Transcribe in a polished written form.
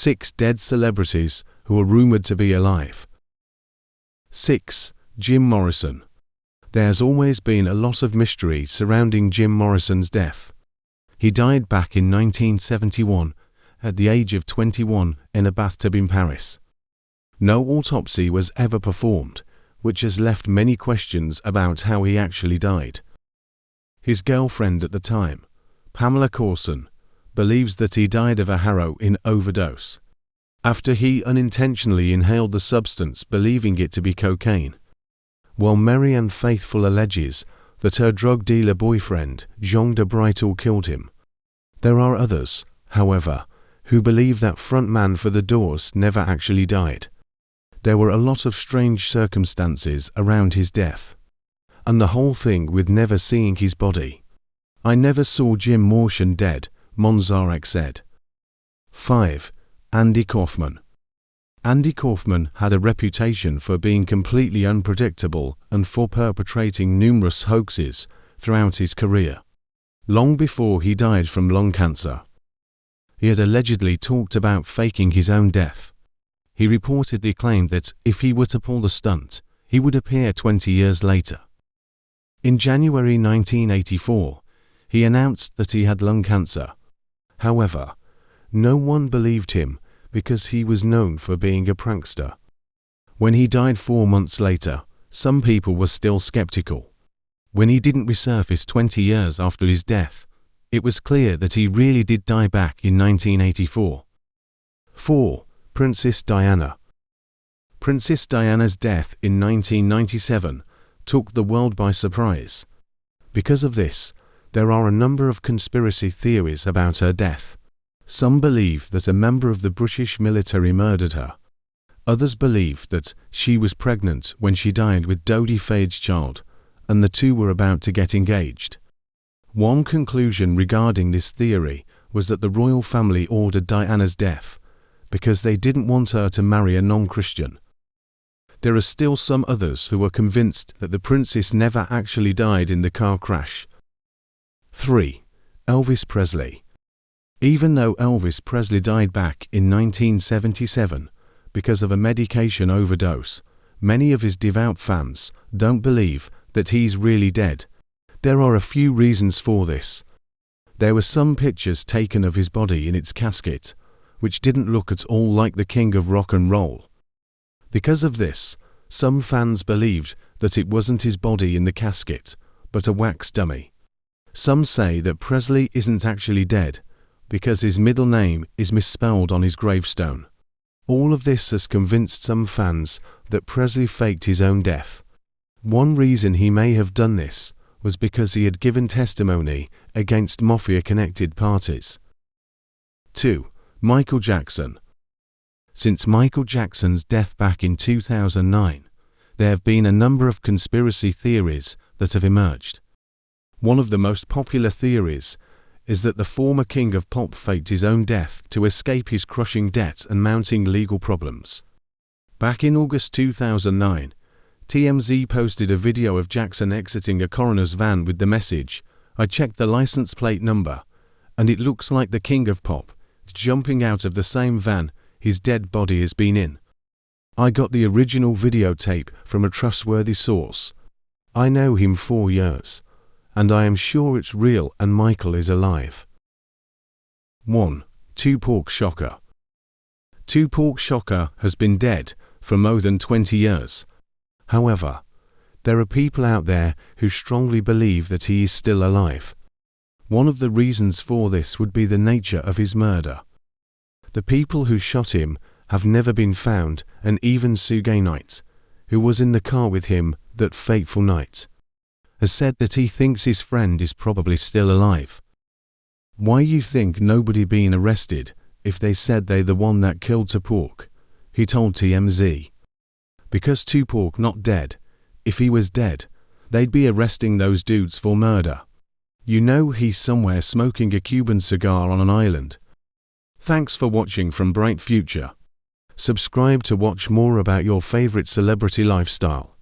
6 dead celebrities who are rumored to be alive. 6. Jim Morrison. There's always been a lot of mystery surrounding Jim Morrison's death. He died back in 1971 at the age of 21 in a bathtub in Paris. No autopsy was ever performed, which has left many questions about how he actually died. His girlfriend at the time, Pamela Courson, believes that he died of a heroin overdose after he unintentionally inhaled the substance, believing it to be cocaine, while Marianne Faithfull alleges that her drug dealer boyfriend, Jean de Brightel, killed him. There are others, however, who believe that frontman for The Doors never actually died. There were a lot of strange circumstances around his death, and the whole thing with never seeing his body. I never saw Jim Morrison dead, Monzarek said. 5. Andy Kaufman. Andy Kaufman had a reputation for being completely unpredictable and for perpetrating numerous hoaxes throughout his career. Long before he died from lung cancer, he had allegedly talked about faking his own death. He reportedly claimed that if he were to pull the stunt, he would appear 20 years later. In January 1984, he announced that he had lung cancer. However, no one believed him because he was known for being a prankster. When he died 4 months later, some people were still skeptical. When he didn't resurface 20 years after his death, it was clear that he really did die back in 1984. 4. Princess Diana. Princess Diana's death in 1997 took the world by surprise. Because of this, there are a number of conspiracy theories about her death. Some believe that a member of the British military murdered her. Others believe that she was pregnant when she died with Dodi Fade's child, and the two were about to get engaged. One conclusion regarding this theory was that the royal family ordered Diana's death because they didn't want her to marry a non-Christian. There are still some others who are convinced that the princess never actually died in the car crash. 3. Elvis Presley. Even though Elvis Presley died back in 1977 because of a medication overdose, many of his devout fans don't believe that he's really dead. There are a few reasons for this. There were some pictures taken of his body in its casket, which didn't look at all like the king of rock and roll. Because of this, some fans believed that it wasn't his body in the casket, but a wax dummy. Some say that Presley isn't actually dead, because his middle name is misspelled on his gravestone. All of this has convinced some fans that Presley faked his own death. One reason he may have done this was because he had given testimony against mafia-connected parties. 2. Michael Jackson. Since Michael Jackson's death back in 2009, there have been a number of conspiracy theories that have emerged. One of the most popular theories is that the former king of pop faked his own death to escape his crushing debt and mounting legal problems. Back in August 2009, TMZ posted a video of Jackson exiting a coroner's van with the message, "I checked the license plate number, and it looks like the king of pop, jumping out of the same van his dead body has been in. I got the original videotape from a trustworthy source. I know him 4 years, and I am sure it's real and Michael is alive." 1. Tupac Shakur. Tupac Shakur has been dead for more than 20 years. However, there are people out there who strongly believe that he is still alive. One of the reasons for this would be the nature of his murder. The people who shot him have never been found, and even Suge Knight, who was in the car with him that fateful night, has said that he thinks his friend is probably still alive. Why you think nobody been arrested if they said they the one that killed Tupac? He told TMZ. Because Tupac not dead. If he was dead, they'd be arresting those dudes for murder. You know he's somewhere smoking a Cuban cigar on an island. Thanks for watching from Bright Future. Subscribe to watch more about your favorite celebrity lifestyle.